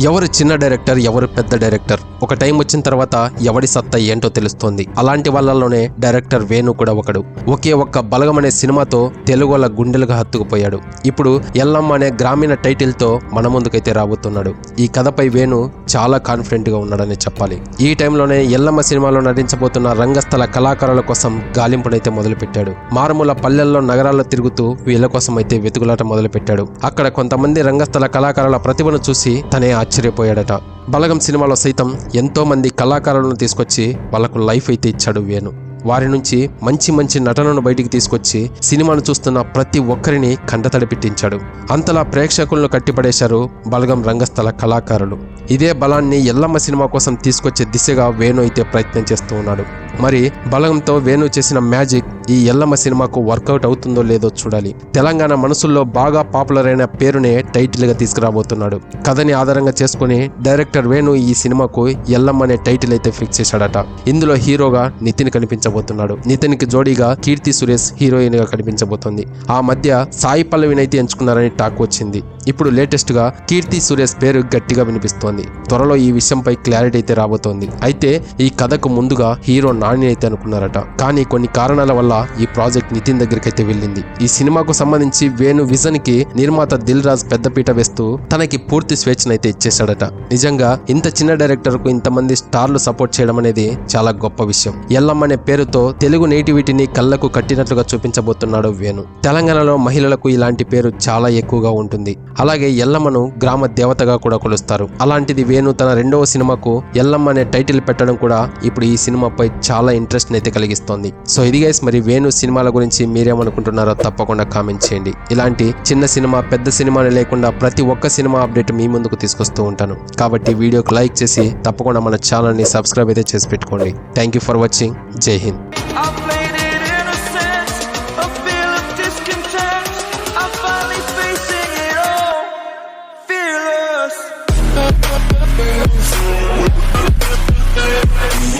ఎవరు చిన్న డైరెక్టర్, ఎవరు పెద్ద డైరెక్టర్, ఒక టైం వచ్చిన తర్వాత ఎవడి సత్తా ఏంటో తెలుస్తోంది. అలాంటి వాళ్ళలోనే డైరెక్టర్ వేణు కూడా ఒకడు. ఒకే ఒక్క బలగం అనే సినిమాతో తెలుగు వాళ్ళ గుండెలుగా హత్తుకుపోయాడు. ఇప్పుడు ఎల్లమ్మ అనే గ్రామీణ టైటిల్ తో మన ముందుకైతే రాబోతున్నాడు. ఈ కథపై వేణు చాలా కాన్ఫిడెంట్ గా ఉన్నాడని చెప్పాలి. ఈ టైంలోనే ఎల్లమ్మ సినిమాలో నటించబోతున్న రంగస్థల కళాకారుల కోసం గాలింపునైతే మొదలుపెట్టాడు. మారుమూల పల్లెల్లో నగరాల్లో తిరుగుతూ వీళ్ళ కోసం అయితే వెతుకులాట మొదలుపెట్టాడు. అక్కడ కొంతమంది రంగస్థల కళాకారుల ప్రతిభను చూసి తనే ఆశ్చర్యపోయాడట. బలగం సినిమాలో సైతం ఎంతో మంది కళాకారులను తీసుకొచ్చి వాళ్లకు లైఫ్ అయితే ఇచ్చాడు వేణు. వారి నుంచి మంచి మంచి నటనను బయటికి తీసుకొచ్చి సినిమాను చూస్తున్న ప్రతి ఒక్కరిని కంటతడి పెట్టించాడు. అంతలా ప్రేక్షకులను కట్టిపడేశారు బలగం రంగస్థల కళాకారులు. ఇదే బలాన్ని ఎల్లమ్మ సినిమా కోసం తీసుకొచ్చే దిశగా వేణు అయితే ప్రయత్నం చేస్తూ ఉన్నాడు. మరి బలగంతో వేణు చేసిన మ్యాజిక్ ఈ ఎల్లమ్మ సినిమాకు వర్కౌట్ అవుతుందో లేదో చూడాలి. తెలంగాణ మనసుల్లో బాగా పాపులర్ అయిన పేరునే టైటిల్ గా తీసుకురాబోతున్నాడు. కథని ఆధారంగా చేసుకుని డైరెక్టర్ వేణు ఈ సినిమాకు ఎల్లమ్మ అనే టైటిల్ అయితే ఫిక్స్ చేశాడట. ఇందులో హీరోగా నితిన్ కనిపించబోతున్నాడు. నితిన్ కి జోడీగా కీర్తి సురేష్ హీరోయిన్ గా కనిపించబోతోంది. ఆ మధ్య సాయి పల్లవిని అయితే ఎంచుకున్నారని టాక్ వచ్చింది. ఇప్పుడు లేటెస్ట్ గా కీర్తి సురేష్ పేరు గట్టిగా వినిపిస్తోంది. త్వరలో ఈ విషయంపై క్లారిటీ అయితే రాబోతోంది. అయితే ఈ కథకు ముందుగా హీరో నాని అయితే అనుకున్నారట. కానీ కొన్ని కారణాల వల్ల ఈ ప్రాజెక్ట్ నితిన్ దగ్గరికి అయితే వెళ్ళింది. ఈ సినిమాకు సంబంధించి వేణు విజన్ కి నిర్మాత దిల్ రాజ్ పెద్దపీట వేస్తూ తనకి పూర్తి స్వేచ్ఛనైతే ఇచ్చేశాడట. నిజంగా ఇంత చిన్న డైరెక్టర్ కు ఇంతమంది స్టార్లు సపోర్ట్ చేయడం అనేది చాలా గొప్ప విషయం. ఎల్లమ్మ అనే పేరుతో తెలుగు నేటివిటీని కళ్ళకు కట్టినట్లుగా చూపించబోతున్నాడు వేణు. తెలంగాణలో మహిళలకు ఇలాంటి పేరు చాలా ఎక్కువగా ఉంటుంది. అలాగే ఎల్లమ్మను గ్రామ దేవతగా కూడా కొలుస్తారు. అలాంటిది వేణు తన రెండవ సినిమాకు ఎల్లమ్మ అనే టైటిల్ పెట్టడం కూడా ఇప్పుడు ఈ సినిమాపై చాలా ఇంట్రెస్ట్ అయితే కలిగిస్తోంది. సో ఇది గైస్, మరి వేణు సినిమాల గురించి మీరేమనుకుంటున్నారో తప్పకుండా కామెంట్ చేయండి. ఇలాంటి చిన్న సినిమా పెద్ద సినిమాని లేకుండా ప్రతి ఒక్క సినిమా అప్డేట్ మీ ముందుకు తీసుకొస్తూ ఉంటాను. కాబట్టి వీడియోకి లైక్ చేసి తప్పకుండా మన ఛానల్ ని సబ్స్క్రైబ్ అయితే చేసి పెట్టుకోండి. Thank you for watching. జై Hind.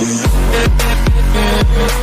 We'll be right back.